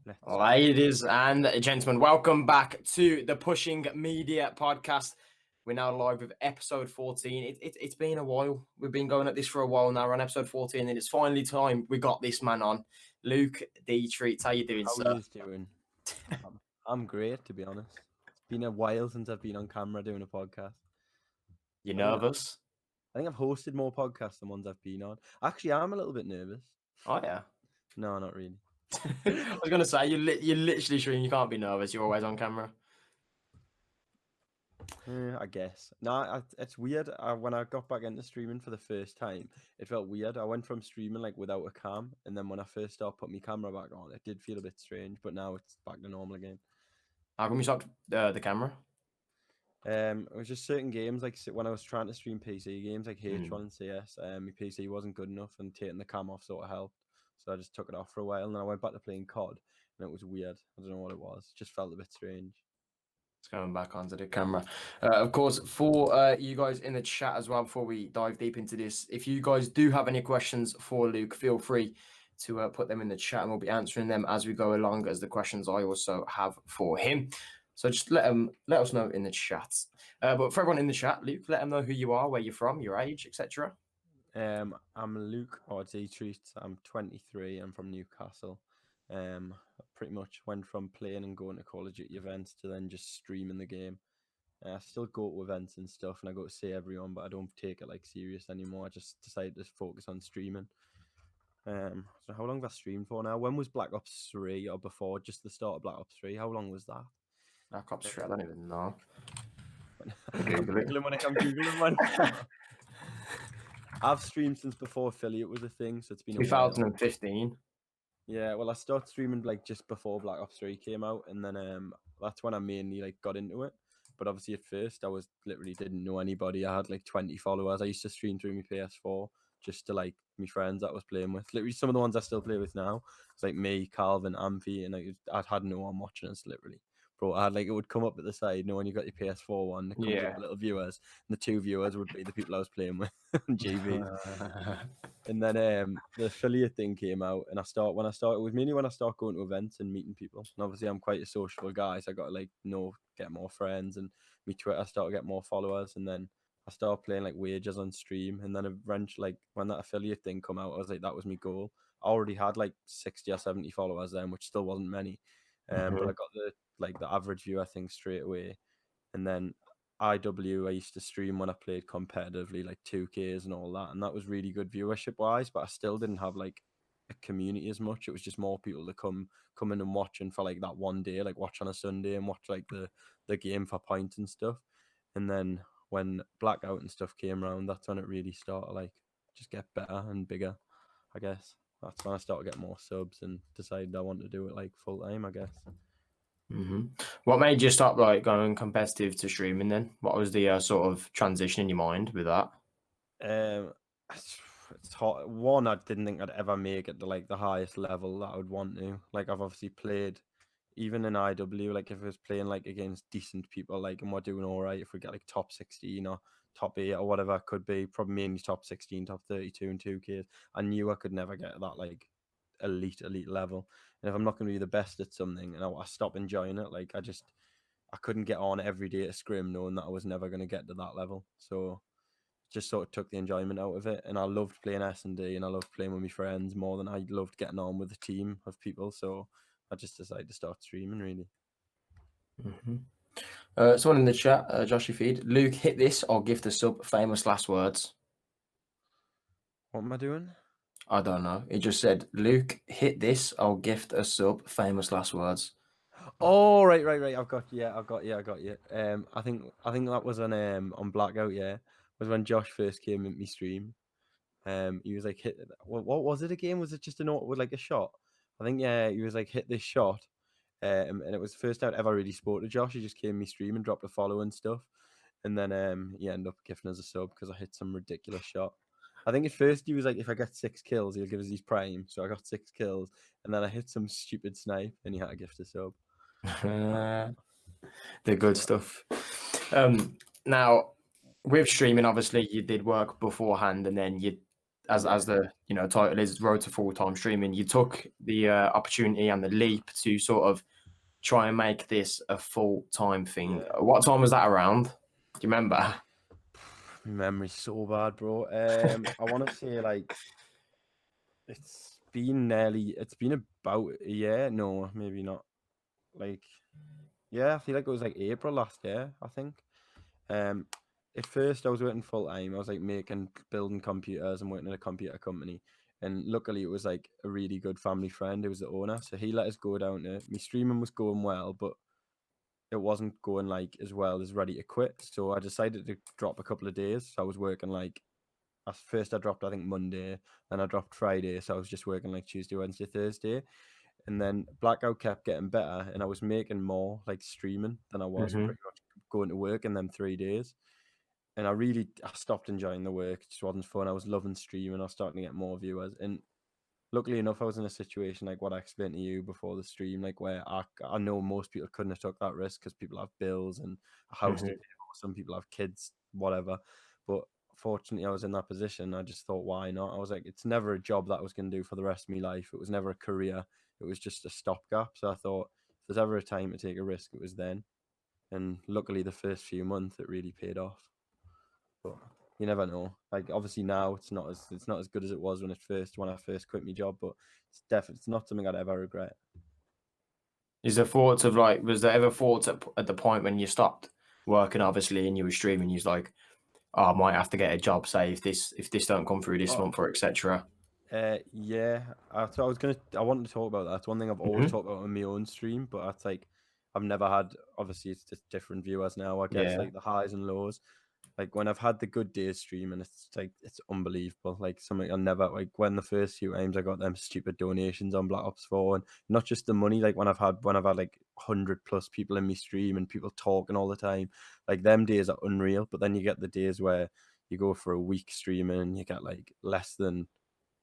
Let's Ladies and gentlemen, welcome back to the Pushing Media podcast. We're now live with episode 14. It's been a while. We've been going at this for a while now. We're on episode 14, and it's finally time we got this man on. Luke DTreats, how you doing, How sir? are you doing? I'm great, to be honest. It's been a while since I've been on camera doing a podcast. You nervous? I think I've hosted more podcasts than ones I've been on. Actually, I'm a little bit nervous. Oh, yeah. No, not really. I was going to say, you're literally sure you can't be nervous. You're always on camera. I guess. No, it's weird. When I got back into streaming for the first time, it felt weird. I went from streaming like without a cam, and then when I first started putting my camera back on, it did feel a bit strange, but now it's back to normal again. How come you stopped the camera? It was just certain games, like when I was trying to stream PC games like H1 and CS, my PC wasn't good enough, and taking the cam off sort of helped. So I just took it off for a while, and then I went back to playing COD, and it was weird. I don't know what it was. It just felt a bit strange. It's going back onto the camera. Of course, for you guys in the chat as well, before we dive deep into this, if you guys do have any questions for Luke, feel free to put them in the chat, and we'll be answering them as we go along, as the questions I also have for him. So just let us know in the chat. But for everyone in the chat, Luke, let them know who you are, where you're from, your age, etc. I'm Luke or DTreats. I'm 23. I'm from Newcastle. I pretty much went from playing and going to Call of Duty events to then just streaming the game. I still go to events and stuff, and I go to see everyone, but I don't take it like serious anymore. I just decided to focus on streaming. So how long have I streamed for now? When was Black Ops 3 or before? Just the start of Black Ops 3. How long was that? Black Ops 3, I don't even know. I'm Googling one. I've streamed since before affiliate was a thing, so it's been 2015. Yeah, well, I started streaming like just before Black Ops 3 came out, and then that's when I mainly like got into it. But obviously at first I was literally didn't know anybody. I had like 20 followers. I used to stream through my PS4 just to like my friends that I was playing with. Literally some of the ones I still play with now. It's like me, Calvin, Amphi, and I'd had no one watching us literally. Bro, I had like it would come up at the side, you know, when you got your PS4 one, it comes up with little viewers, and the two viewers would be the people I was playing with on GVs. And then the affiliate thing came out, and when I started, it was mainly when I started going to events and meeting people. And obviously, I'm quite a sociable guy, so I got to like get more friends, and me Twitter started to get more followers, and then I started playing like wagers on stream, and then eventually, like when that affiliate thing come out, I was like, that was my goal. I already had like 60 or 70 followers then, which still wasn't many, but I got the average viewer thing straight away, and then I used to stream when I played competitively, like 2Ks and all that, and that was really good viewership wise, but I still didn't have like a community as much. It was just more people to come in and watching for like that one day, like watch on a Sunday and watch like the game for points and stuff. And then when Blackout and stuff came around, that's when it really started like just get better and bigger, I guess. That's when I started getting more subs and decided I wanted to do it like full time, I guess. What made you stop like going competitive to streaming then? What was the sort of transition in your mind with that? It's hard. One, I didn't think I'd ever make it to like the highest level that I would want to. Like I've obviously played even in IW, like if I was playing like against decent people, like and we're doing all right, if we get like top 16 or top 8 or whatever it could be, probably mainly top 16, top 32 and 2Ks, I knew I could never get to that like elite level. And if I'm not going to be the best at something and I stop enjoying it, like I couldn't get on every day at scrim knowing that I was never going to get to that level. So just sort of took the enjoyment out of it. And I loved playing S&D and I loved playing with my friends more than I loved getting on with a team of people. So I just decided to start streaming, really. Someone in the chat, Joshy Feed, Luke, hit this or gift a sub, famous last words. What am I doing? I don't know. He just said, Luke, hit this or gift a sub, famous last words. Oh, right. I've got you. I think that was on Blackout, yeah. Was when Josh first came in my stream. He was like, hit what was it again? Was it just with like a shot? I think yeah, he was like, hit this shot. And it was the first time I'd ever really spoke to Josh. He just came in my stream and dropped a follow and stuff. And then he ended up gifting us a sub because I hit some ridiculous shot. I think at first he was like, if I get 6 kills, he'll give us his prime. So I got 6 kills, and then I hit some stupid snipe, and he had to gift a sub. The good stuff. Now, with streaming, obviously, you did work beforehand, and then you as Yeah. the title is, Road to Full-Time Streaming, you took the opportunity and the leap to sort of try and make this a full-time thing. Yeah. What time was that around? Do you remember? My memory's so bad, bro. I want to say like it's been about a year. No, maybe not. Like, yeah, I feel like it was like April last year, I think. Um, at first I was working full time. I was like building computers and working at a computer company. And luckily it was like a really good family friend who was the owner. So he let us go down to me streaming was going well, but it wasn't going like as well as ready to quit. So I decided to drop a couple of days. So I was working like at first I dropped I think Monday, then I dropped Friday. So I was just working like Tuesday, Wednesday, Thursday. And then Blackout kept getting better and I was making more like streaming than I was Hmm. pretty much going to work in them 3 days. And I stopped enjoying the work. It just wasn't fun. I was loving streaming. I was starting to get more viewers. And luckily enough, I was in a situation like what I explained to you before the stream, like where I know most people couldn't have took that risk because people have bills and a house to Hmm. pay for. Some people have kids, whatever. But fortunately, I was in that position. I just thought, why not? I was like, it's never a job that I was going to do for the rest of my life. It was never a career. It was just a stopgap. So I thought, if there's ever a time to take a risk, it was then. And luckily, the first few months, it really paid off. But you never know. Like obviously now it's not as good as it was when I first quit my job, but it's not something I'd ever regret. Is there thoughts of like, was there ever thoughts at the point when you stopped working, obviously, and you were streaming, you was like, oh, I might have to get a job, say if this don't come through this Oh, month or etc. yeah. So I wanted to talk about that. It's one thing I've always Hmm. talked about on my own stream, but that's like I've never had. Obviously, it's just different viewers now. I guess Yeah. like the highs and lows. Like when I've had the good days streaming, it's like it's unbelievable. Like something I'll never like when the first few times I got them stupid donations on Black Ops 4 and not just the money, like when I've had like 100+ people in my stream and people talking all the time, like them days are unreal. But then you get the days where you go for a week streaming and you get like less than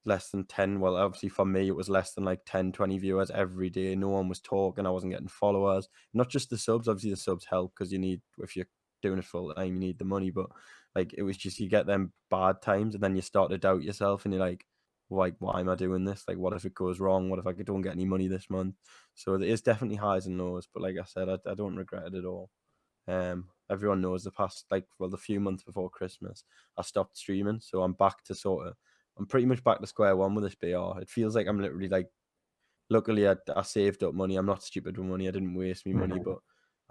10. Well, obviously for me it was less than like 10, 20 viewers every day. No one was talking, I wasn't getting followers. Not just the subs, obviously the subs help because if you're doing it full time you need the money, but like it was just you get them bad times and then you start to doubt yourself and you're like why am I doing this? Like what if it goes wrong? What if I don't get any money this month? So there is definitely highs and lows, but like I said, I don't regret it at all. Everyone knows the few months before Christmas I stopped streaming, so I'm pretty much back to square one with this BR. It feels like I'm literally like, luckily I saved up money. I'm not stupid with money. I didn't waste my money, Hmm. but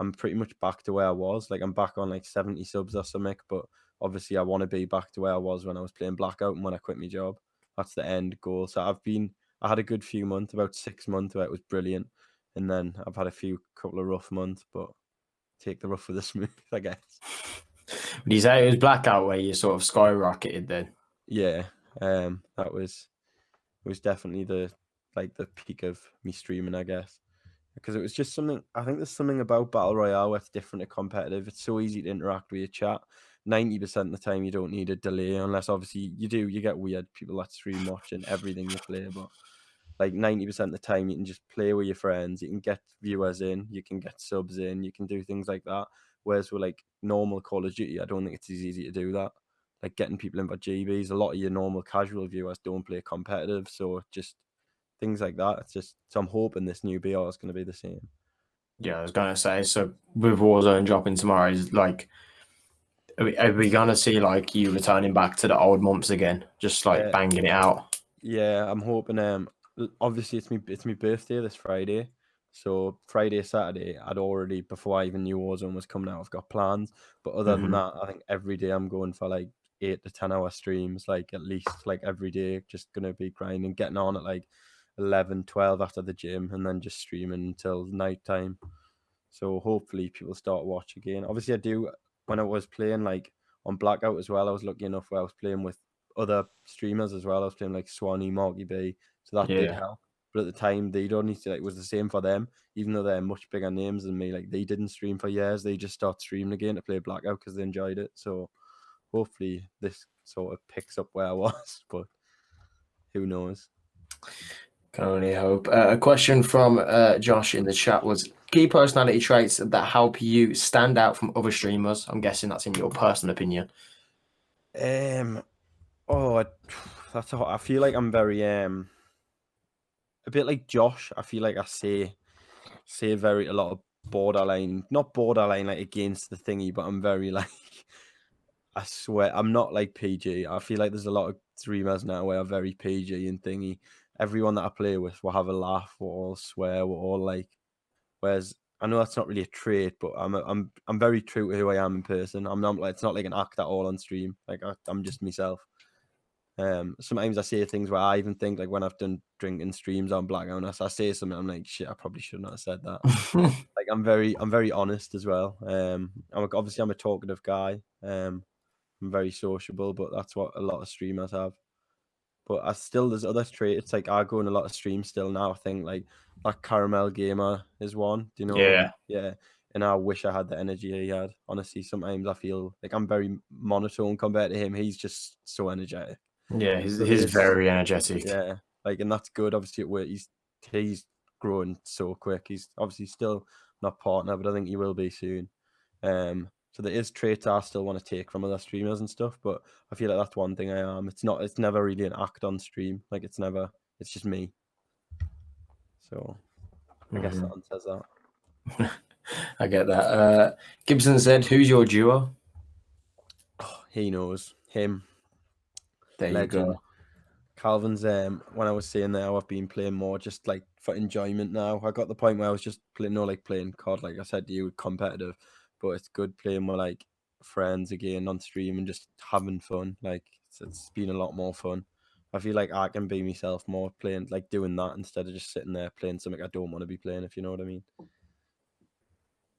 I'm pretty much back to where I was. Like I'm back on like 70 subs or something, but obviously I want to be back to where I was when I was playing Blackout and when I quit my job. That's the end goal. So I had a good few months, about 6 months where it was brilliant. And then I've had a couple of rough months, but take the rough with the smooth, I guess. Would you say it was Blackout where you sort of skyrocketed then? Yeah, that was it was definitely the peak of me streaming, I guess, because it was just something. I think there's something about battle royale where it's different to competitive. It's so easy to interact with your chat. 90% of the time, you don't need a delay, unless obviously you do. You get weird people that stream watching everything you play, but like 90% of the time, you can just play with your friends. You can get viewers in, you can get subs in, you can do things like that. Whereas with like normal Call of Duty, I don't think it's as easy to do that. Like getting people in for GBs, a lot of your normal casual viewers don't play competitive, so just things like that. So I'm hoping this new BR is going to be the same. Yeah, I was gonna say, so with Warzone dropping tomorrow, is like, are we gonna see like you returning back to the old months again, just like Uh, banging it out? Yeah, I'm hoping. Obviously it's my birthday this Friday, so Friday, Saturday, I'd already before I even knew Warzone was coming out, I've got plans. But other than Hmm. that, I think every day I'm going for like 8 to 10 hour streams, like at least like every day, just gonna be grinding, getting on at like 11, 12 after the gym, and then just streaming until night time. So hopefully people start watch again. Obviously, I do when I was playing like on Blackout as well. I was lucky enough where I was playing with other streamers as well. I was playing like Swanee, Marky B, so that did Yeah. help. But at the time, they don't need to like it was the same for them, even though they're much bigger names than me. Like they didn't stream for years. They just start streaming again to play Blackout because they enjoyed it. So hopefully this sort of picks up where I was, but who knows? Can only hope. A question from Josh in the chat was key personality traits that help you stand out from other streamers. I'm guessing that's in your personal opinion. Um, Oh, I feel like I'm very a bit like Josh. I feel like I say a lot of borderline, not borderline like against the thingy, but I'm very like I swear I'm not like PG. I feel like there's a lot of streamers now where are very PG and thingy. Everyone that I play with will have a laugh, we'll all swear, we'll all like. Whereas I know that's not really a trait, but I'm very true to who I am in person. I'm not like it's not like an act at all on stream. Like I'm just myself. Sometimes I say things where I even think like when I've done drinking streams on Blackout, I say something, I'm like, shit, I probably should not have said that. Like I'm very honest as well. Obviously I'm a talkative guy. I'm very sociable, but that's what a lot of streamers have. But there's other traits. It's like I go in a lot of streams still now. I think like that Caramel Gamer is one. Do you know him? Yeah. And I wish I had the energy he had. Honestly, sometimes I feel like I'm very monotone compared to him. He's just so energetic. Yeah, he's very energetic. Yeah, like, and that's good. Obviously, at work, he's growing so quick. He's obviously still not partner, but I think he will be soon. So there is traits I still want to take from other streamers and stuff, but I feel like that's one thing I am. It's never really an act on stream. Like it's just me. So I guess that answers that. I get that. Gibson said, "Who's your duo?" Oh, he knows him. There Legend. you go. Calvin's when I was saying that I've been playing more just like for enjoyment now. I got the point where I was just playing COD, like I said to you, competitive, but it's good playing with like friends again on stream and just having fun. Like it's been a lot more fun. I feel like I can be myself more playing, like doing that instead of just sitting there playing something I don't want to be playing, if you know what I mean.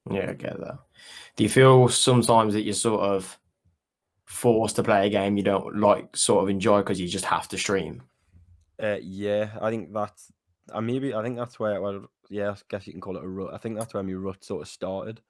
Yeah, I get that. Do you feel sometimes that you're sort of forced to play a game you don't like, sort of enjoy because you just have to stream? Yeah, I think that's I think that's where yeah, I guess you can call it a rut. I think that's where my rut sort of started.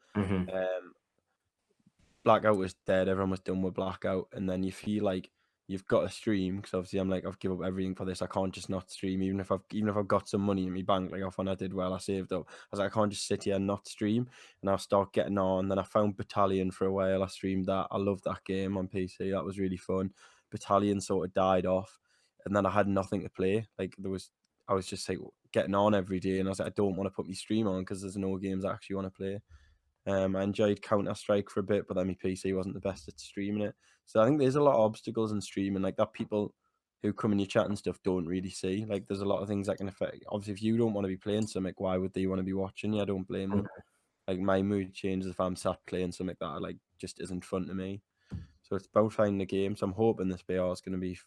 Blackout was dead. Everyone was done with Blackout, and then you feel like you've got to stream because obviously I'm like I've given up everything for this. I can't just not stream, even if I've got some money in my bank. Like off when I did well, I saved up. I was like, I can't just sit here and not stream, and I'll start getting on. Then I found Battalion for a while. I streamed that. I loved that game on PC. That was really fun. Battalion sort of died off, and then I had nothing to play. Like I was just like getting on every day, and I was like, I don't want to put my stream on because there's no games I actually want to play. I enjoyed Counter-Strike for a bit, but then my PC wasn't the best at streaming it. So I think there's a lot of obstacles in streaming, like that people who come in your chat and stuff don't really see. Like there's a lot of things that can affect. Obviously, if you don't want to be playing something, why would they want to be watching you? I don't blame them. Like my mood changes if I'm sat playing something that like just isn't fun to me. So it's about finding the game. So I'm hoping this BR is going to be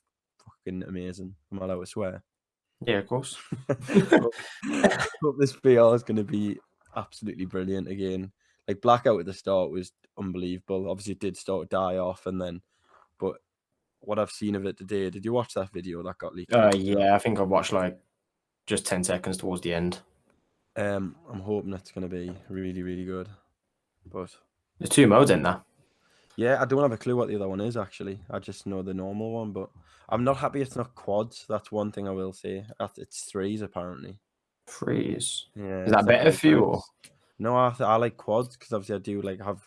fucking amazing. Am I allowed to swear? Yeah, of course. Hope this BR is going to be absolutely brilliant again. Like Blackout at the start was unbelievable. Obviously, it did start to die off, but what I've seen of it today, did you watch that video that got leaked? Yeah, I think I watched like just 10 seconds towards the end. I'm hoping it's going to be really, really good. But there's 2 modes in there. Yeah, I don't have a clue what the other one is actually. I just know the normal one, but I'm not happy it's not quads. That's one thing I will say. It's 3s apparently. 3s. Yeah, Is that better for you? Or? No, I like quads because obviously I do like have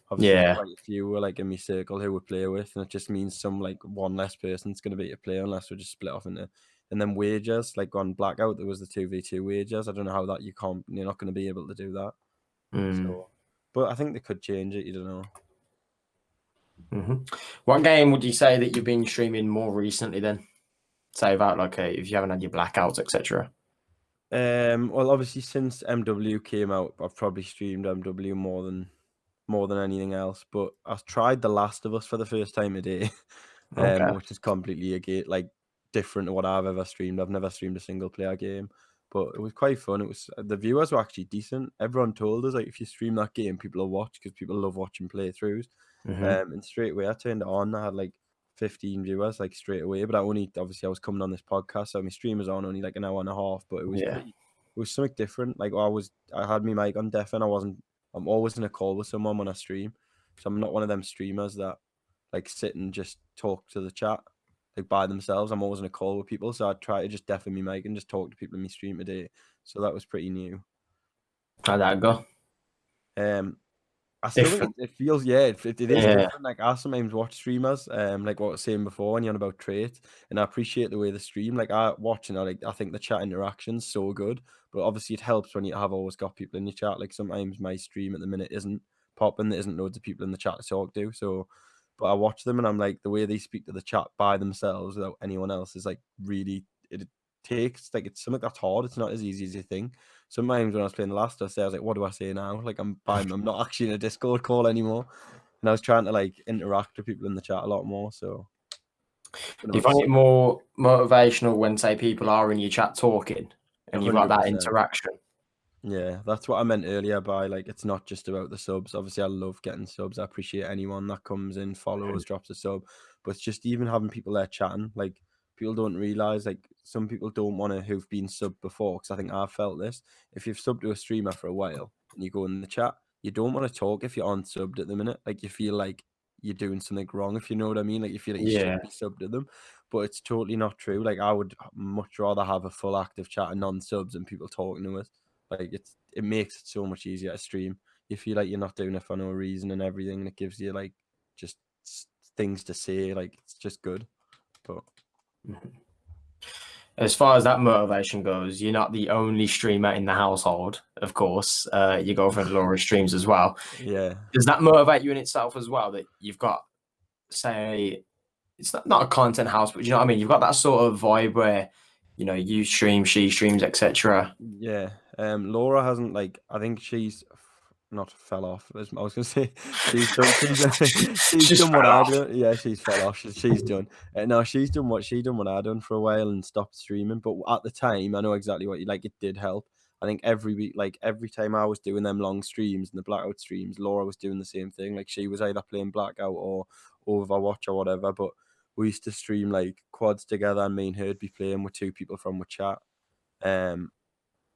quite a few like in my circle who we play with, and it just means some like one less person's going to be to play unless we just split off into. And then wagers, like on Blackout, there was the 2v2 wagers. I don't know how that you're not going to be able to do that. So, but I think they could change it. You don't know. What game would you say that you've been streaming more recently then? Say about like if you haven't had your blackouts, etc. Well, obviously since MW came out, I've probably streamed MW more than anything else. But I've tried The Last of Us for the first time today, which is completely like different to what I've ever streamed. I've never streamed a single player game, but it was quite fun. It was the viewers were actually decent. Everyone told us like if you stream that game, people will watch because people love watching playthroughs. And straight away I turned it on. I had like 15 viewers like straight away, but I was coming on this podcast, so my stream was on only like an hour and a half, but it was something different. Like I had my mic on deaf and I'm always in a call with someone when I stream, so I'm not one of them streamers that like sit and just talk to the chat like by themselves. I'm always in a call with people, so I try to just deafen my mic and just talk to people in my stream today. So that was pretty new. How'd that go? I still think different. it feels it is Yeah. different. Like I sometimes watch streamers, like what I was saying before, when you're on about traits, and I appreciate the way they stream. Like I watch and I think the chat interaction's so good, but obviously it helps when you have always got people in your chat. Like sometimes my stream at the minute isn't popping, there isn't loads of people in the chat to talk to. So, but I watch them and I'm like the way they speak to the chat by themselves without anyone else is like really it takes like it's something that's hard. It's not as easy as you think. Sometimes when I was playing The Last of Us, I was like, what do I say now? Like I'm not actually in a Discord call anymore. And I was trying to like interact with people in the chat a lot more. So bit Do of you a find it more motivational when, say, people are in your chat talking and you've got hundred that percent. interaction? Yeah, that's what I meant earlier by like it's not just about the subs. Obviously, I love getting subs. I appreciate anyone that comes in, Mhm. follows, drops a sub. But it's just even having people there chatting. Like people don't realize like some people don't want to who've been subbed before because I think I've felt this. If you've subbed to a streamer for a while and you go in the chat, you don't want to talk if you're unsubbed at the minute. Like you feel like you're doing something wrong, if you know what I mean. Like you feel like you Yeah. should be subbed to them, but it's totally not true. Like I would much rather have a full active chat and non-subs and people talking to us. Like it makes it so much easier to stream. You feel like you're not doing it for no reason and everything, and it gives you like just things to say. Like it's just good. But Mhm. As far as that motivation goes, you're not the only streamer in the household, of course. Your girlfriend Laura streams as well. yeah, Does that motivate you in itself as well? That you've got, say, it's not a content house, but you know what I mean? You've got that sort of vibe where, you stream, she streams, etc. yeah. Laura hasn't like I think she's not fell off. I was gonna say she's done. She's Just done what fell I off. do. Yeah, she's fell off. She's done. No, she's done what I done for a while and stopped streaming. But at the time, I know exactly what you like. It did help. I think every week, like every time I was doing them long streams and the blackout streams, Laura was doing the same thing. Like she was either playing blackout or Overwatch or whatever. But we used to stream like quads together, and me and her'd be playing with two people from with chat. Um,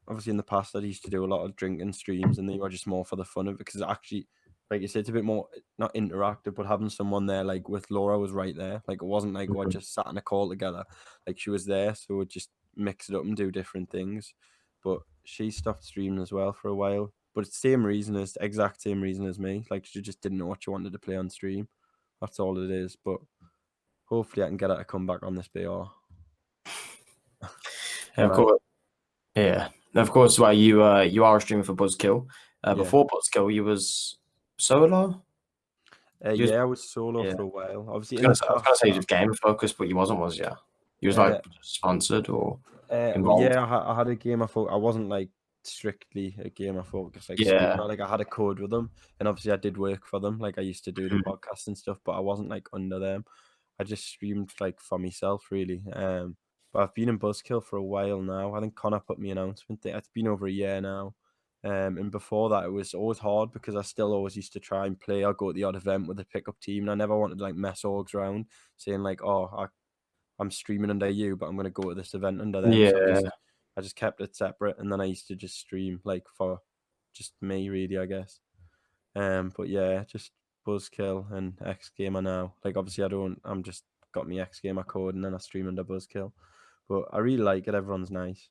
Obviously in the past I used to do a lot of drinking streams and they were just more for the fun of it because actually like you said it's a bit more not interactive but having someone there like with Laura was right there. Like it wasn't like we Mhm. just sat in a call together. Like she was there so we'd just mix it up and do different things. But she stopped streaming as well for a while. But it's the same reason as exact same reason as me. Like she just didn't know what she wanted to play on stream. That's all it is. But hopefully I can get her to come back on this BR. And of When I course, yeah. And of course, well, you are a streamer for Buzzkill. yeah. Before Buzzkill, you was solo. You was, Yeah, I was solo yeah. for a while. Obviously in the I was gonna past say you was game focused, but you wasn't, was you? You was like uh, sponsored or Well, involved. yeah, I had a gamer focus. I wasn't like strictly a gamer focus like Yeah. streamer. Like I had a code with them, and obviously I did work for them. Like I used to do the Mhm. podcast and stuff, but I wasn't like under them. I just streamed like for myself, really. But I've been in Buzzkill for a while now. I think Connor put me announcement there. It's been over a year now. And before that, it was always hard because I still always used to try and play or go to the odd event with the pickup team, and I never wanted to like mess orgs around, saying like, "Oh, I'm streaming under you, but I'm gonna go to this event under them." So Yeah. I just kept it separate, and then I used to just stream like for just me, really, I guess. But yeah, just Buzzkill and X Gamer now. Like obviously, I'm just got my X Gamer code, and then I stream under Buzzkill. But I really like it. Everyone's nice.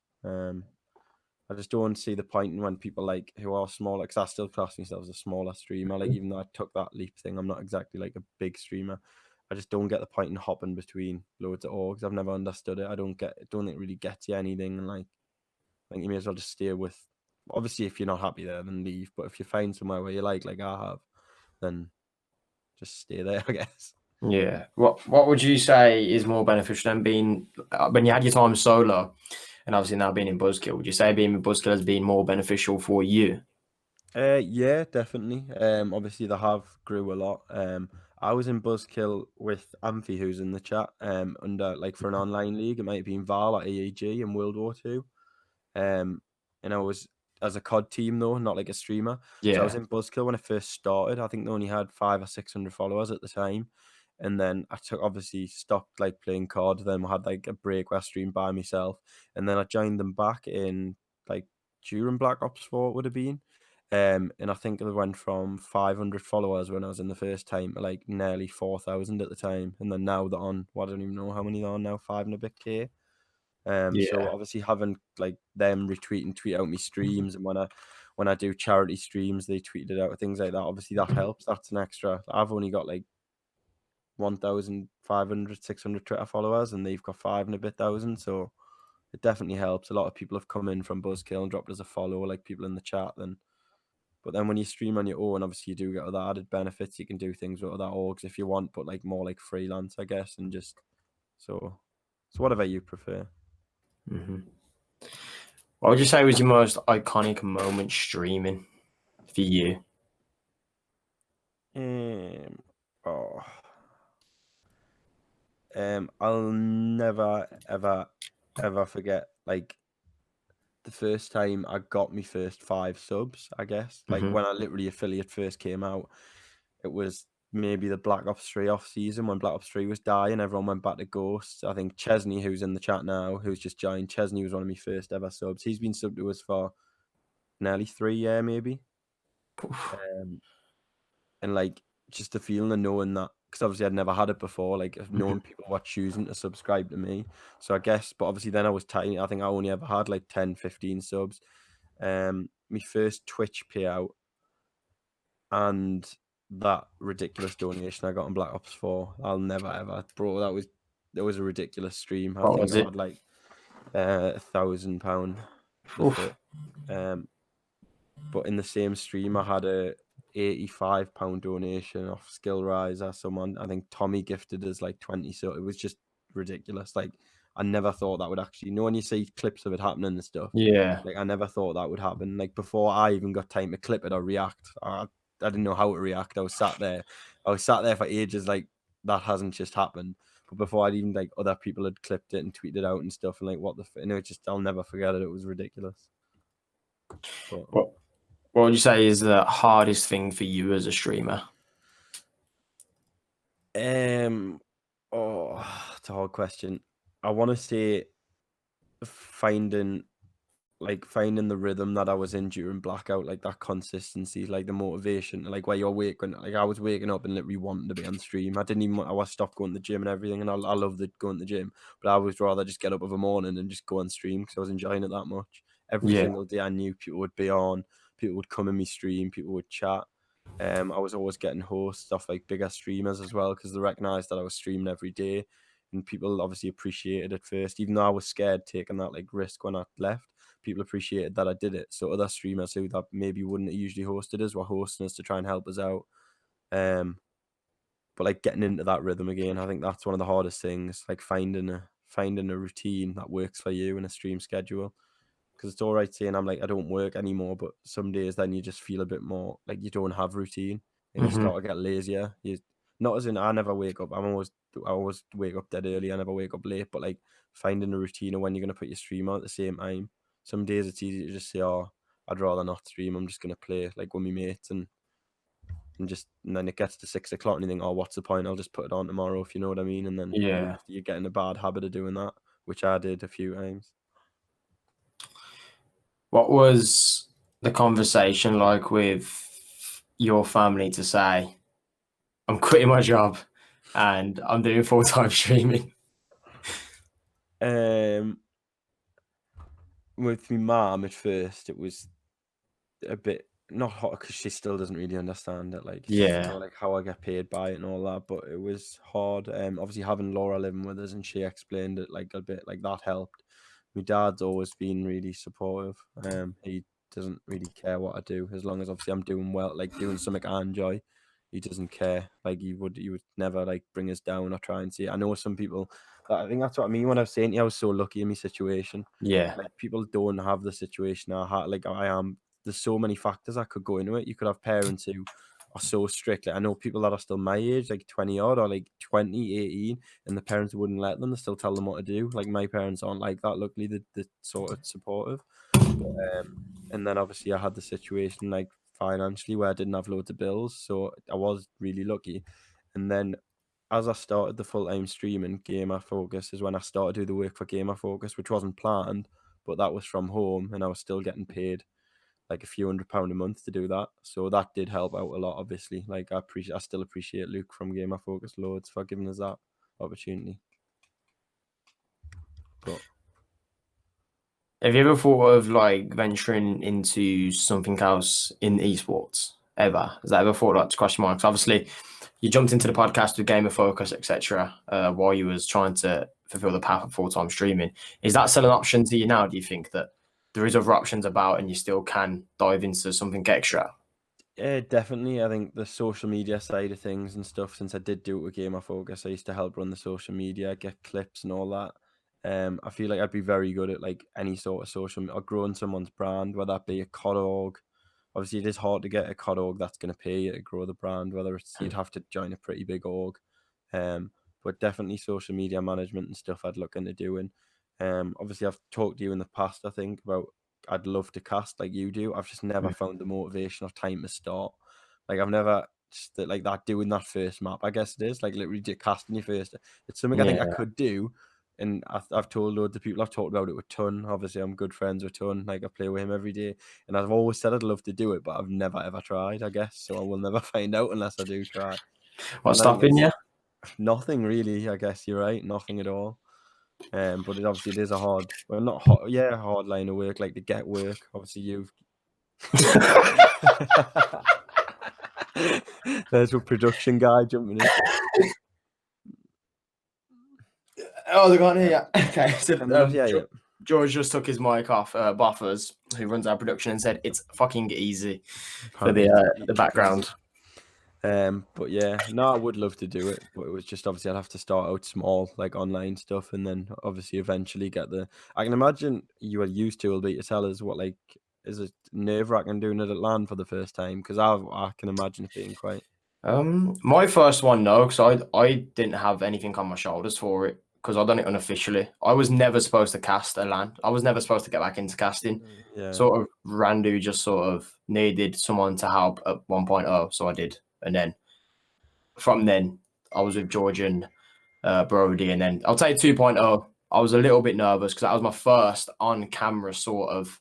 I just don't see the point in when people like who are smaller, because I still class myself as a smaller streamer. Like even though I took that leap thing, I'm not exactly like a big streamer. I just don't get the point in hopping between loads of orgs. I've never understood it. Don't think it really gets you anything. And like I think you may as well just stay with. Obviously, if you're not happy there, then leave. But if you find somewhere where you like I have, then just stay there, I guess. Yeah. What would you say is more beneficial than being when you had your time solo, and obviously now being in Buzzkill? Would you say being in Buzzkill has been more beneficial for you? Yeah, definitely. Obviously they have grew a lot. I was in Buzzkill with Amphi, who's in the chat. Under like for an online league, it might have been Val at AEG in World War Two. Um, and I was as a COD team though, not like a streamer. So I was Yeah. in Buzzkill when I first started. I think they only had 500 or 600 followers at the time. And then I took obviously stopped like playing COD. Then I had like a break where I streamed by myself. And then I joined them back in like during Black Ops 4 it would have been. And I think they went from 500 followers when I was in the first time to like nearly 4,000 at the time. And then now they're on, well, I don't even know how many they're on now, 5 and a bit K. So Yeah. obviously having like them tweet out me streams and when I do charity streams, they tweet it out, things like that. Obviously, that helps. That's an extra. I've only got like 1,500, 600 Twitter followers, and they've got 5 and a bit thousand. So it definitely helps. A lot of people have come in from Buzzkill and dropped us a follow, like people in the chat. But then when you stream on your own, obviously you do get other added benefits. You can do things with other orgs if you want, but like more like freelance, I guess, and just so whatever you prefer. What would you say was your most iconic moment streaming for you? I'll never ever forget like the first time I got my first 5 subs, I guess. Like when I literally affiliate first came out, it was maybe the Black Ops 3 off season when Black Ops 3 was dying. Everyone went back to Ghosts. I think Chesney, who's in the chat now, who's just joined, Chesney was one of my first ever subs. He's been subbed to us for nearly 3 years, maybe. And like just the feeling of knowing that, because obviously I'd never had it before, like of knowing people were choosing to subscribe to me. So I guess, but obviously then I was tiny. I think I only ever had like 10, 15 subs. My first Twitch payout and that ridiculous donation I got on Black Ops 4, I'll never ever, bro. That was a ridiculous stream. I think I had like £1,000 for it. But in the same stream, I had a £85 donation off Skill Riser. Someone, I think Tommy gifted us like 20. So it was just ridiculous. Like I never thought that would actually, you know, when you see clips of it happening and stuff. Yeah. Like I never thought that would happen. Like before I even got time to clip it or react, I didn't know how to react. I was sat there for ages. Like that hasn't just happened. But before I'd even, like, other people had clipped it and tweeted out and stuff, and like what the, you know, it just, I'll never forget it. It was ridiculous. But What would you say is the hardest thing for you as a streamer? It's a hard question. I want to say finding the rhythm that I was in during blackout, like that consistency, like the motivation, like where you're waking, like I was waking up and literally wanting to be on stream. I was stopped going to the gym and everything, and I love going to the gym, but I would rather just get up of a morning and just go on stream because I was enjoying it that much. Every single day I knew people would be on, people would come in my stream, people would chat. I was always getting hosts off like bigger streamers as well because they recognised that I was streaming every day, and people obviously appreciated it first, even though I was scared taking that like risk when I left. People appreciated that I did it. So other streamers who that maybe wouldn't have usually hosted us were hosting us to try and help us out. But like getting into that rhythm again, I think that's one of the hardest things. Like finding a routine that works for you in a stream schedule. Because it's all right saying I'm like I don't work anymore, but some days then you just feel a bit more like you don't have routine and you start to get lazier. You not as in I never wake up. I always wake up dead early. I never wake up late. But like finding a routine of when you're gonna put your stream on at the same time. Some days it's easy to just say, "Oh, I'd rather not stream. I'm just gonna play like with my mates and then it gets to 6 o'clock and you think, oh, what's the point? I'll just put it on tomorrow, if you know what I mean. And then you get in a bad habit of doing that, which I did a few times. What was the conversation like with your family to say, I'm quitting my job and I'm doing full-time streaming? With my mum at first, it was a bit not hot because she still doesn't really understand it. Like, she doesn't know like how I get paid by it and all that. But it was hard. Obviously having Laura living with us and she explained it like a bit, like that helped. My dad's always been really supportive. He doesn't really care what I do as long as obviously I'm doing well, like doing something I enjoy. He doesn't care. Like he would never like bring us down or try and see it. I know some people. I think that's what I mean when I was saying I was so lucky in my situation. Yeah. Like people don't have the situation I had. Like I am. There's so many factors that could go into it. You could have parents who are so strict. Like I know people that are still my age, like 20 odd or like 20, 18, and the parents wouldn't let them. They still tell them what to do. Like my parents aren't like that. Luckily, they're sort of supportive. But, and then obviously I had the situation like financially where I didn't have loads of bills. So I was really lucky. And then as I started the full-time streaming, Gamer Focus is when I started to do the work for Gamer Focus, which wasn't planned, but that was from home and I was still getting paid like a few £100 a month to do that. So that did help out a lot, obviously. Like I still appreciate Luke from Gamer Focus loads for giving us that opportunity. But Have you ever thought of like venturing into something else in esports? Ever? Has that ever thought like to cross your mind? 'Cause obviously, you jumped into the podcast with Gamer Focus, etc., while you was trying to fulfill the path of full-time streaming. Is that still an option to you now? Do you think that there is other options about, and you still can dive into something extra? Yeah, definitely. I think the social media side of things and stuff, since I did do it with Gamer Focus, I used to help run the social media, get clips and all that. I feel like I'd be very good at like any sort of social or growing someone's brand, whether that be a COD org. Obviously, it is hard to get a COD org that's going to pay you to grow the brand, whether it's you'd have to join a pretty big org. But definitely social media management and stuff I'd look into doing. Obviously, I've talked to you in the past, I think, about I'd love to cast like you do. I've just never found the motivation or time to start. Like I've never just like that doing that first map. I guess it is like literally just casting your first. It's something I think I Yeah. could do, and I've told loads of people. I've talked about it with Ton. Obviously, I'm good friends with Ton. Like I play with him every day, and I've always said I'd love to do it, but I've never ever tried. I guess so. I will never find out unless I do try. What's And I think stopping it's you? nothing really. I guess you're right. Nothing at all. But it obviously it is a hard, well, not hard, yeah, hard line of work, like to get work. Obviously, you've there's a production guy jumping in. Oh, they can't hear you. Okay, so Can we not hear you? George just took his mic off. Buffers, who runs our production, and said it's fucking easy for Apparently, it's the background. but yeah, no, I would love to do it, but it was just obviously I'd have to start out small, like online stuff, and then obviously eventually get the. I can imagine you are used to will be to tell us what like is it nerve-wracking doing it at LAN for the first time, because I can imagine it being quite. My first one, no, because I didn't have anything on my shoulders for it because I done it unofficially. I was never supposed to cast a LAN. I was never supposed to get back into casting. Yeah, Sort of Randu just sort of needed someone to help at 1.0, so I did, and then from then I was with George and Brody, and then I'll take 2.0. I was a little bit nervous because that was my first on-camera sort of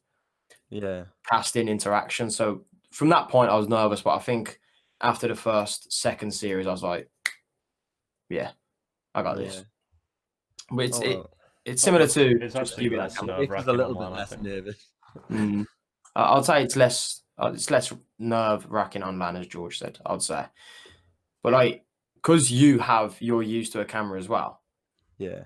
yeah, casting interaction. So from that point, I was nervous, but I think after the second series, I was like, yeah, I got yeah. this. But Oh well, it's similar to It's just actually you being less like, it was a nerve-wracking little bit online, I less think. nervous. I'll say it's less nerve wracking on LAN, as George said. I'd say, but like because you're used to a camera as well. Yeah.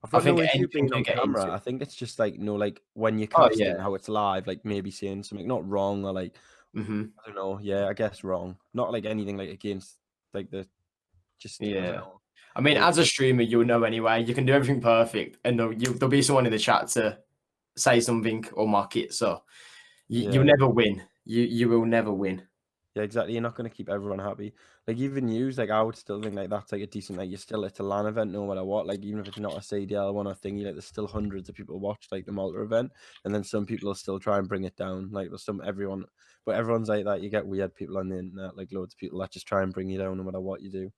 I've I got no think issue anything being to on get camera. into. I think it's just like, like when you're Oh casting, yeah. how it's live, like maybe saying something not wrong or like, Mm-hmm. I don't know. Yeah, I guess wrong. Not like anything like against like the, just, I don't Yeah. know. I mean, But as a streamer, you'll know anyway. You can do everything perfect, and there'll be someone in the chat to say something or mock it. So you'll yeah, never win. You will never win. yeah, exactly. You're not going to keep everyone happy. Like even news, like I would still think like that's like a decent, like you're still at a LAN event no matter what. Like even if it's not a CDL one or thingy, like there's still hundreds of people watch like the Malta event, and then some people will still try and bring it down. Like there's everyone, but everyone's like that. You get weird people on the internet, like loads of people that just try and bring you down no matter what you do.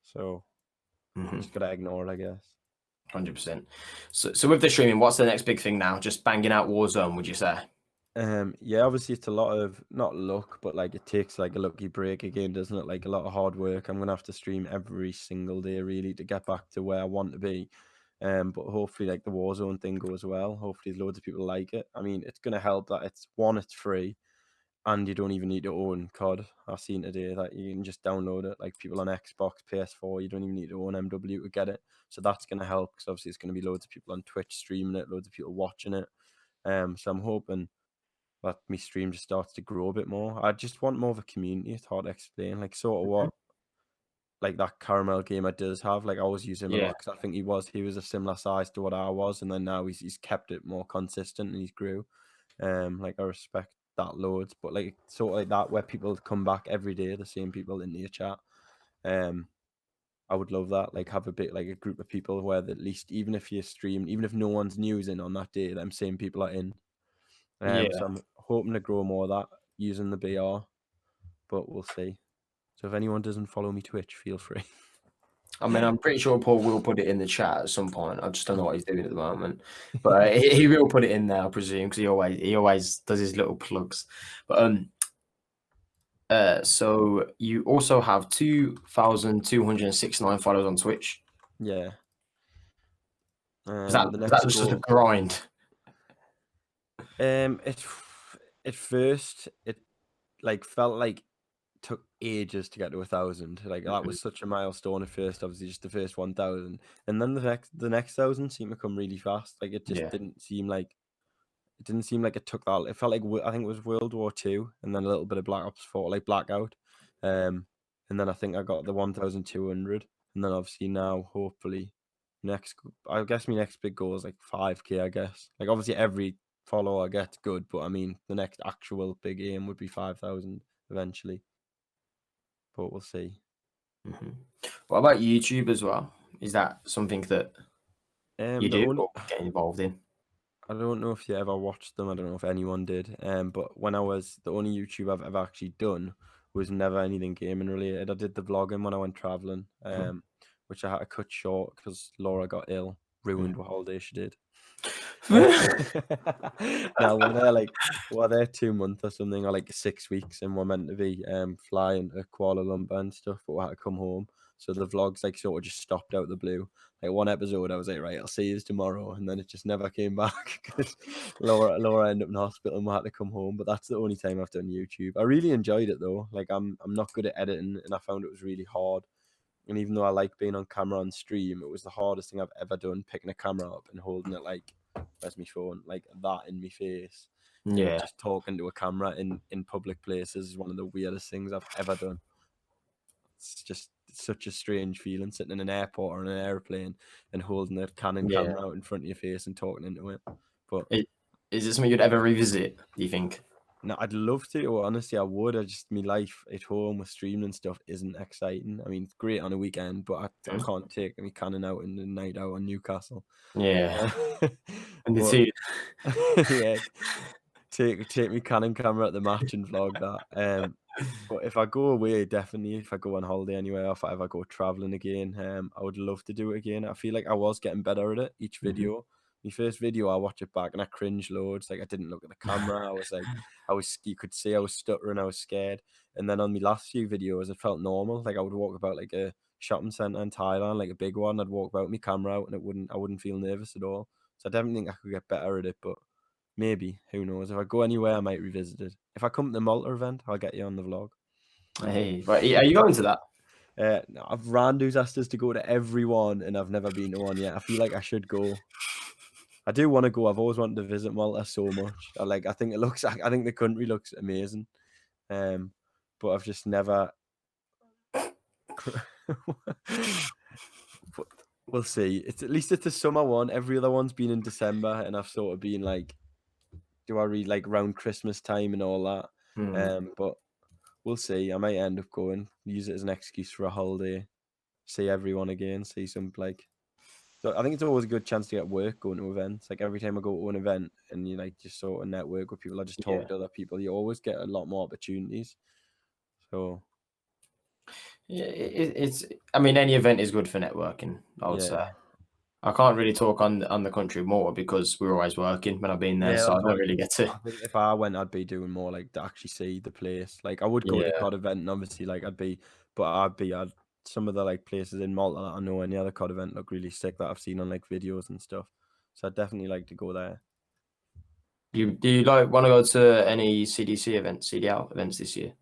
So just gotta ignore it, I guess. 100%. So with the streaming, what's the next big thing now? Just banging out Warzone, would you say? Yeah, obviously it's a lot of not luck, but like it takes like a lucky break again, doesn't it? Like a lot of hard work. I'm gonna have to stream every single day really to get back to where I want to be. But hopefully like the Warzone thing goes well. Hopefully loads of people like it. I mean, it's gonna help that it's free and you don't even need to own COD. I've seen today that you can just download it. Like people on Xbox, PS4, you don't even need to own MW to get it. So that's gonna help because obviously it's gonna be loads of people on Twitch streaming it, loads of people watching it. So I'm hoping that my stream just starts to grow a bit more. I just want more of a community. It's hard to explain. Like sort of what like that Caramel gamer does have. Like I always use him a Yeah. lot because I think he was a similar size to what I was, and then now he's kept it more consistent and he's grew. Like I respect that loads, but like sort of like that where people come back every day, the same people in your chat. I would love that. Like have a bit like a group of people where at least even if you stream, even if no one's news in on that day, them same people are in. Yeah. So I'm hoping to grow more of that using the BR, but we'll see. So if anyone doesn't follow me Twitch, feel free. I mean, I'm pretty sure Paul will put it in the chat at some point. I just don't know what he's doing at the moment, but he will put it in there, I presume, because he always does his little plugs. But so you also have 2,269 followers on Twitch. Yeah. Is that The is next that just a goal. grind? It at first it like felt like took ages to get to 1,000. Like that Mhm. was such a milestone at first, obviously just the first 1,000, and then the next 1,000 seemed to come really fast. Like it just Yeah. didn't seem like it took that. It felt like I think it was World War Two, and then a little bit of Black Ops 4, like Blackout, and then I think I got the 1,200, and then obviously now hopefully I guess my next big goal is like 5K. I guess like obviously every follower I get's good, but I mean the next actual big aim would be 5,000 eventually, but we'll see. Mhm. What about YouTube as well? Is that something that you The do only or get involved in? I don't know if you ever watched them. I don't know if anyone did. But when I was the only YouTube I've ever actually done was never anything gaming related. I did the vlogging when I went traveling, Mhm. which I had to cut short because Laura got ill, ruined what holiday she did. Uh, Mhm. now we're there 2 months or something, or like 6 weeks, and we're meant to be flying to Kuala Lumpur and stuff, but we had to come home. So the vlogs like sort of just stopped out the blue. Like one episode, I was like, right, I'll see you tomorrow, and then it just never came back because Laura ended up in hospital and we had to come home. But that's the only time I've done YouTube. I really enjoyed it though. Like I'm not good at editing, and I found it was really hard. And even though I like being on camera on stream, it was the hardest thing I've ever done, picking a camera up and holding it like, where's my phone, like that in my face, and Yeah. just talking to a camera in public places is one of the weirdest things I've ever done. It's just such a strange feeling sitting in an airport or in an airplane and holding a Canon Yeah. camera out in front of your face and talking into it. But I Is it something you'd ever revisit, do you think? no, I'd love to. Or honestly, I would. I just my life at home with streaming and stuff isn't exciting. I mean, it's great on a weekend, but I Mhm. can't take me Canon out in the night out on Newcastle. Yeah. Uh, And the but two. yeah, take me Canon camera at the match and vlog that. But if I go away, definitely, if I go on holiday anywhere, or if I ever go traveling again, I would love to do it again. I feel like I was getting better at it each Mhm. video. My first video, I watch it back and I cringe loads. Like I didn't look at the camera. I was like, you could see I was stuttering. I was scared. And then on my last few videos, it felt normal. Like I would walk about like a shopping center in Thailand, like a big one. I'd walk about with my camera out, and I wouldn't feel nervous at all. So I definitely think I could get better at it, but maybe, who knows? If I go anywhere, I might revisit it. If I come to the Malta event, I'll get you on the vlog. Hey, right, are you going to that? No, Randu's asked us to go to every one, and I've never been to one yet. I feel like I should go. I do want to go. I've always wanted to visit Malta so much. I think it looks. I think the country looks amazing. Um, but I've just never. But we'll see. It's at least it's a summer one. Every other one's been in December, and I've sort of been like, do I read like around Christmas time and all that? Hmm. But we'll see. I might end up going, use it as an excuse for a holiday, see everyone again, see some like. So I think it's always a good chance to get work going to events. Like every time I go to an event and you like just sort of network with people, I just talk Yeah. to other people. You always get a lot more opportunities. So Yeah, it's. I mean, any event is good for networking, I would say. yeah, I can't really talk on the country more because we're always working when I've been there, yeah, so I that's what don't really get to. I think. If I went, I'd be doing more like to actually see the place. Like I would go to Yeah. COD event, and obviously like I'd some of the like places in Malta that I know any other COD event look really sick that I've seen on like videos and stuff. So I'd definitely like to go there. Do you like want to go to any CDC events, CDL events this year?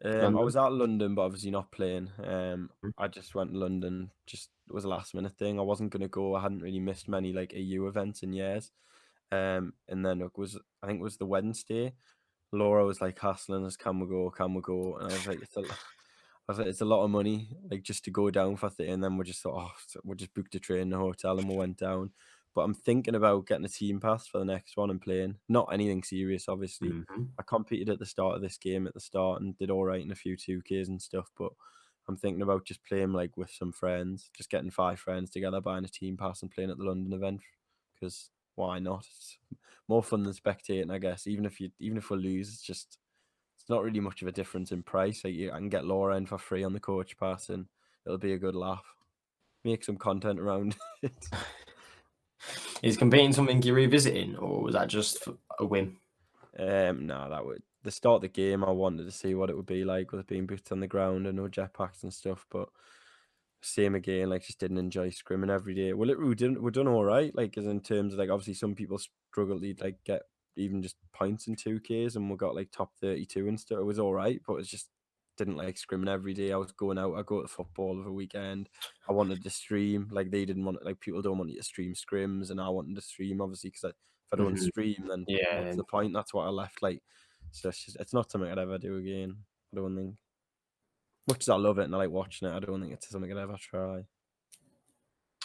I London? was at London, but obviously not playing. I just went to London. Just it was a last minute thing. I wasn't gonna go. I hadn't really missed many like EU events in years. And then I think it was the Wednesday. Laura was like hassling us, "Can we go? Can we go?" And I was like, I was like, "It's a lot of money, like just to go down for the." And then we just thought, "Oh, we just booked a train, and a hotel, and we went down." But I'm thinking about getting a team pass for the next one and playing. Not anything serious, obviously. Mhm. I competed at the start of this game at the start and did all right in a few 2Ks and stuff. But I'm thinking about just playing like with some friends, just getting 5 friends together, buying a team pass, and playing at the London event. Because why not? It's more fun than spectating, I guess. Even if we lose, it's not really much of a difference in price. Like I can get Laura in for free on the coach pass, and it'll be a good laugh. Make some content around it. Is competing something you're revisiting, or was that just a whim? No, that would the start of the game. I wanted to see what it would be like with it being boots on the ground and no jetpacks and stuff. But same again, like just didn't enjoy scrimming every day. Well, we done all right. Like as in terms of like obviously some people struggle to like get even just points in 2Ks, and we got like top 32 and stuff. It was all right, but it was just didn't like scrimming every day. I was going out. I go to football over the weekend. I wanted to stream. Like they didn't want, like people don't want you to stream scrims, and I wanted to stream obviously because if I don't stream, then Yeah. what's the point? That's what I left. Like, so it's not something I'd ever do again. I don't think. Much as I love it and I like watching it, I don't think it's something I'd ever try.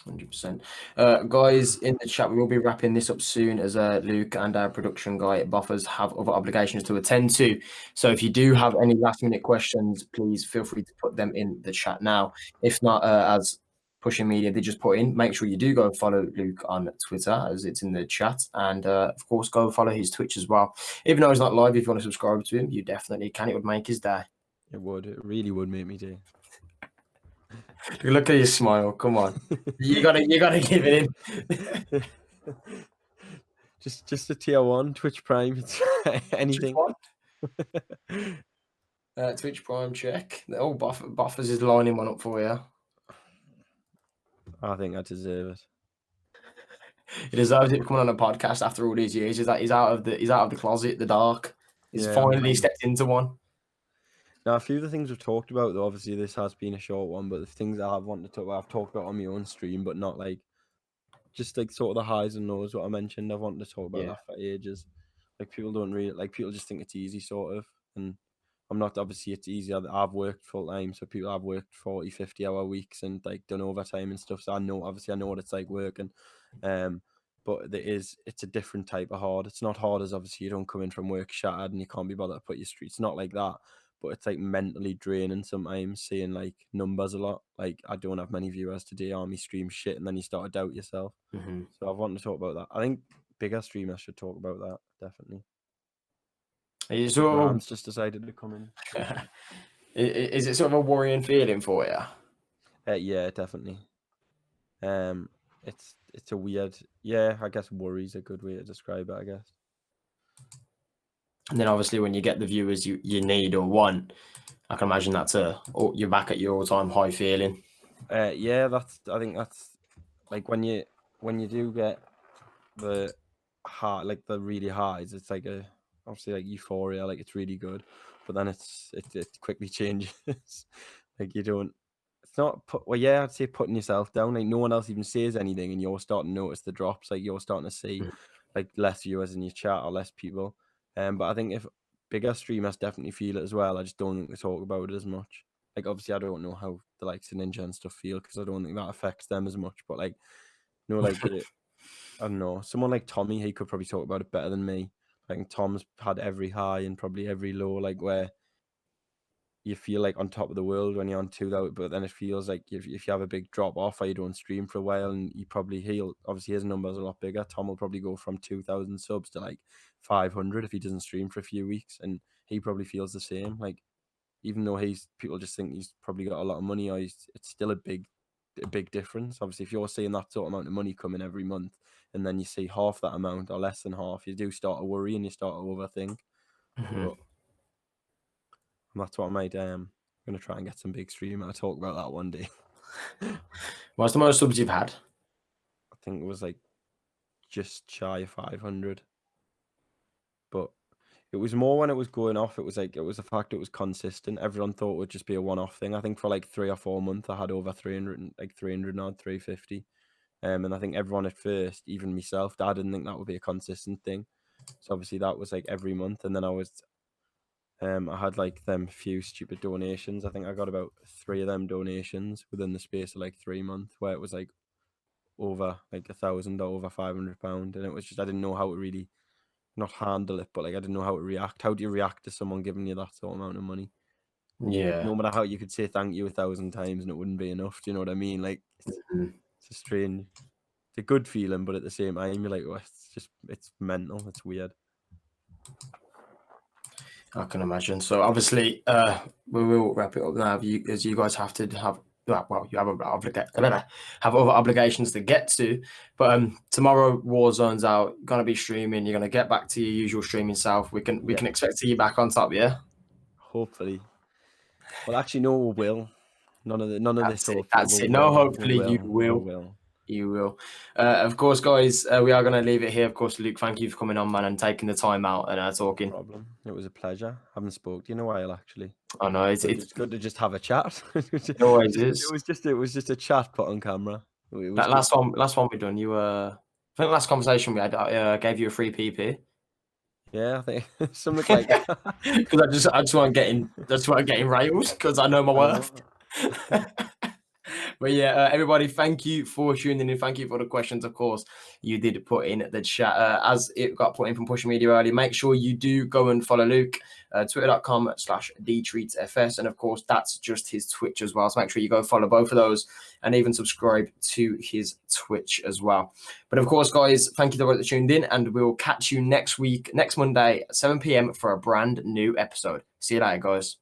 100%. Guys in the chat, we will be wrapping this up soon as Luke and our production guy Buffers have other obligations to attend to. So if you do have any last minute questions, please feel free to put them in the chat now. If not, as Pushing Media did just put in, make sure you do go follow Luke on Twitter as it's in the chat. And of course, go follow his Twitch as well. Even though he's not live, if you want to subscribe to him, you definitely can. It would make his day. It would. It really would make me day. Look at your smile. Come on. You gotta give it in. just a tier 1 Twitch Prime. It's anything. Twitch Prime check. Oh, Buffers is lining one up for you. I think I deserve it. He deserves it coming on a podcast after all these years. He's out of the closet, the dark. He's finally stepped into one. Now, a few of the things we've talked about, though, obviously this has been a short one, but the things I have wanted to talk about, I've talked about on my own stream, but not like just like sort of the highs and lows. What I mentioned, I've wanted to talk about that for ages. Like people don't really like people just think it's easy, sort of, and I'm not. Obviously, it's easy. I've worked full time, so people have worked 40, 50-hour weeks and like done overtime and stuff. So I know what it's like working. But it's a different type of hard. It's not hard as obviously you don't come in from work shattered and you can't be bothered to put your street. It's not like that. But it's like mentally draining sometimes seeing like numbers a lot. Like I don't have many viewers today, army stream shit, and then you start to doubt yourself. So I've wanted to talk about that. I think bigger streamers should talk about that, definitely. Rams just decided to come in. Is it sort of a worrying feeling for you? Yeah, definitely. It's a weird, I guess worry's a good way to describe it, I guess. And then obviously when you get the viewers you need or want, I can imagine that's you're back at your all-time high feeling. I think that's like when you do get the high, like the really highs, it's like obviously like euphoria, like it's really good, but then it quickly changes. Like you don't. It's not I'd say putting yourself down. Like no one else even says anything, and you're starting to notice the drops. Like you're starting to see like less viewers in your chat or less people. But I think if bigger streamers definitely feel it as well. I just don't think we talk about it as much. Like obviously I don't know how the likes of Ninja and stuff feel because I don't think that affects them as much. But like, you know, like I don't know, someone like Tommy, he could probably talk about it better than me. I think Tom's had every high and probably every low, like where you feel like on top of the world when you're on 2,000, but then it feels like if you have a big drop off or you don't stream for a while, and he'll obviously his numbers are a lot bigger. Tom will probably go from 2,000 subs to like 500 if he doesn't stream for a few weeks, and he probably feels the same. Like even though people just think he's probably got a lot of money, or it's still a big difference. Obviously, if you're seeing that sort of amount of money coming every month, and then you see half that amount or less than half, you do start to worry and you start to overthink. But that's what I might. I'm gonna try and get some big streamer. I'll talk about that one day. What's the most subs you've had? I think it was like just shy of 500. But it was more when it was going off. It was the fact it was consistent. Everyone thought it would just be a one-off thing. I think for like 3 or 4 months, I had over 300, like 300 odd, 350. And I think everyone at first, even myself, I didn't think that would be a consistent thing. So obviously that was like every month, and then I had like them few stupid donations. I think I got about 3 of them donations within the space of like 3 months, where it was like over like 1,000 or over £500, and it was just I didn't know how to really not handle it, but like I didn't know how to react. How do you react to someone giving you that sort of amount of money? Yeah. No matter how you could say thank you 1,000 times and it wouldn't be enough. Do you know what I mean? Like it's a strange, it's a good feeling, but at the same time you're like, oh, it's mental. It's weird. I can imagine. So obviously, we will wrap it up now. As you guys have to have, well, you have other obligations to get to. But tomorrow, Warzone's out. Gonna be streaming. You're gonna get back to your usual streaming self. We can expect to see you back on top, yeah. Hopefully. Well, actually, no, we will. None of this. Hopefully, That's it. No, hopefully you will. We will. You will. Of course, guys, we are going to leave it here. Of course, Luke, thank you for coming on, man, and taking the time out and talking. No problem. It was a pleasure. Haven't spoke to you in a while, actually. I know it's Good to just have a chat. it always is. It was just a chat put on camera. That last one we done, you I think the last conversation we had, I gave you a free PP. Yeah, I think something like that. Because I just want getting railed because I know my worth. But yeah, everybody, thank you for tuning in. Thank you for the questions. Of course, you did put in the chat as it got put in from Pushing Media earlier. Make sure you do go and follow Luke, twitter.com/DTreatsFS. And of course, that's just his Twitch as well. So make sure you go follow both of those and even subscribe to his Twitch as well. But of course, guys, thank you to everyone that tuned in, and we'll catch you next week, next Monday at 7 p.m. for a brand new episode. See you later, guys.